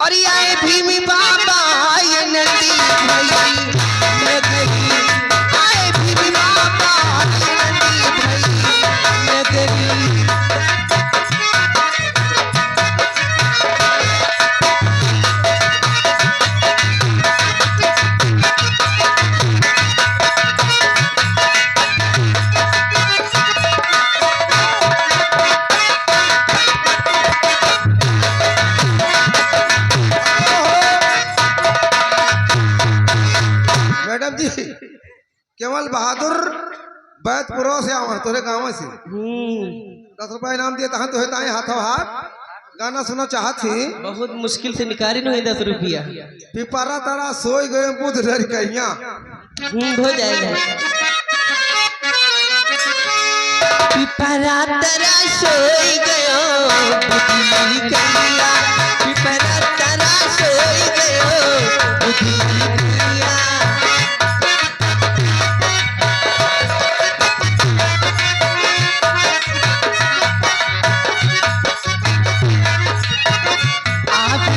और आए भीम बाबा ये नदी भई नगरी, आए भीम बाबा ये नदी भई नगरी। मैडम जी केवल बहादुर बैतपुरो से आवा तोरे गाँव से 10 रुपया इनाम दिए तहन तो ताए हाथों हाथ गाना सुना चाहत थी। बहुत मुश्किल से निकाली नहीं 10 रुपया। पिपरा तारा सोई गए बुध डर कहिया हो जाएगा। पिपरा तारा सोई गयो बुद्धि कहिया, पिपरा तारा सोई गयो बुद्धि कहिया।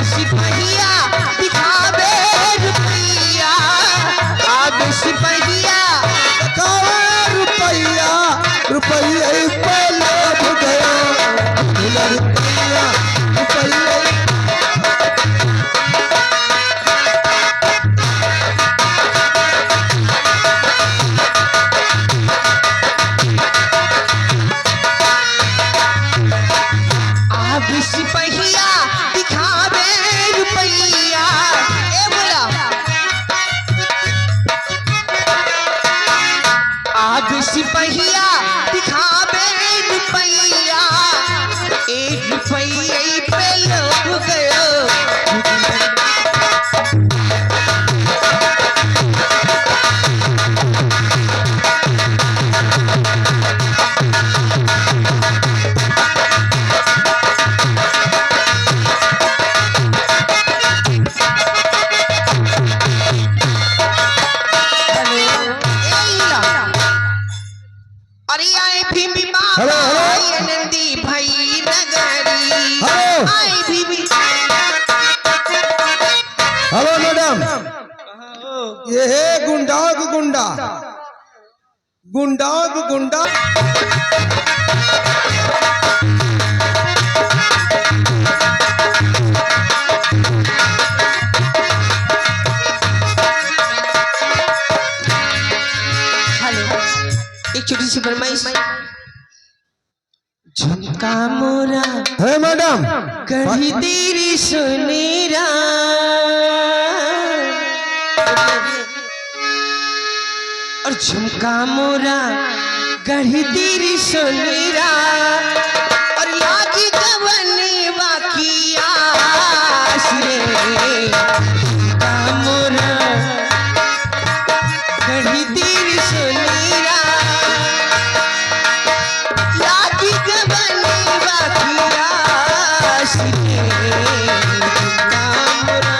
सिपहिया दिखावे रुपया, अब सिपहिया रुपया रुपया पे लोभ गया रुपया रुपया। अब सिपहिया दिखावे रुपया, ए बोला अब सिपहिया दिखावे रुपया, 1 रुपये पे लोभ गयो। अरे आए भीम बाबा ये नदी भई नगरी, आए भीम। हेलो मैडम, ये है गुंडाग गुंडा गुंडाग गुंडा। एक छोटी सी फरमाइश। झुमका मोरा है मैडम कभी तेरी सुनेरा, और झुमका मोरा गढ़ी तेरी सुनेरा, और लागी गवने बाकी आस रे। झुमका मोरा गढ़ी तेरी सुनेरा, लागी गवने बाकी आस रे। झुमका मोरा।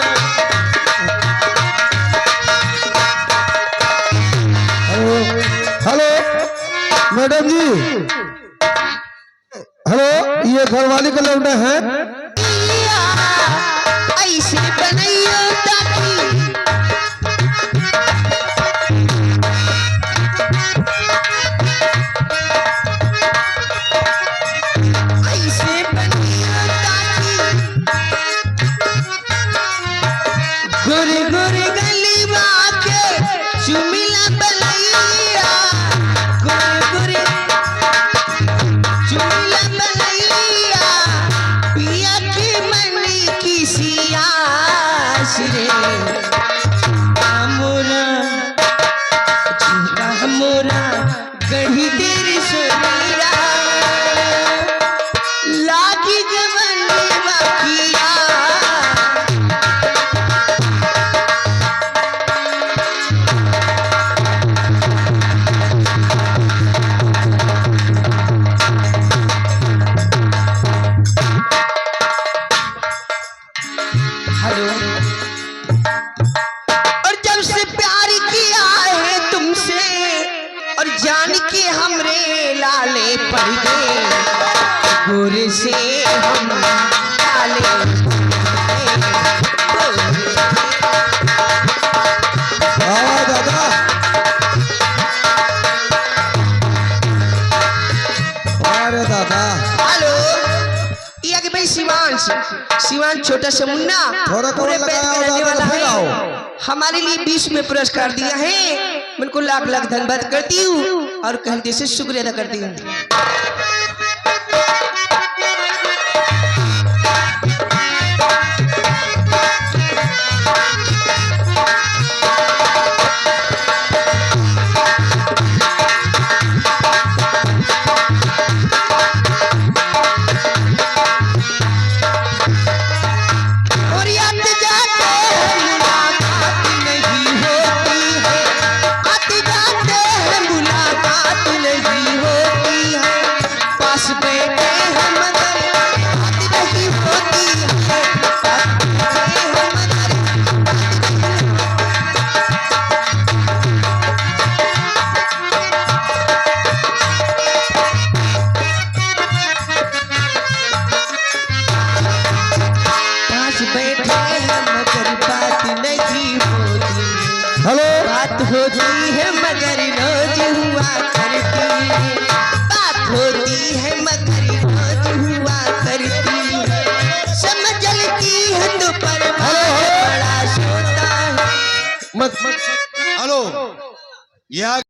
हेलो मैडम जी, हेलो ये घरवाली का लौटा है। ऐसे बनैयो ताकि ऐसे बनैयो ताकि गोरे गोरे गलीबा के चुमिला बनैया, गोरे गोरे चुमिला बनैया, पिया की मन की सियास रे। मोरा झुमका मोरा गढ़ी तेरी सुनेरा, लागी गवने बाकिया। हेलो शिवांश शिवांश छोटा सा मुन्ना थोड़ा पूरे कौन बैठ लगाया के रहने होगा, वाला फिर है। आओ। हमारे लिए 20 में पुरस्कार दिया है। मैं उनको लाख लाख धन्यवाद करती हूँ और कहते से शुक्रिया अदा करती हूँ। और याद जाते मुलाकात नहीं होती है, आते जाते हैं मुलाकात नहीं होती है, पास बैठे हैं मगर बात नहीं होती है, पास बैठे हैं मगर पास बैठे हैं मगर बात नहीं होती, हेलो बात होती है मगर रोज हुआ करती है, बात होती है मगर रोज हुआ करती है, समझलती है तो पर बड़ा सोता है। मत हेलो यह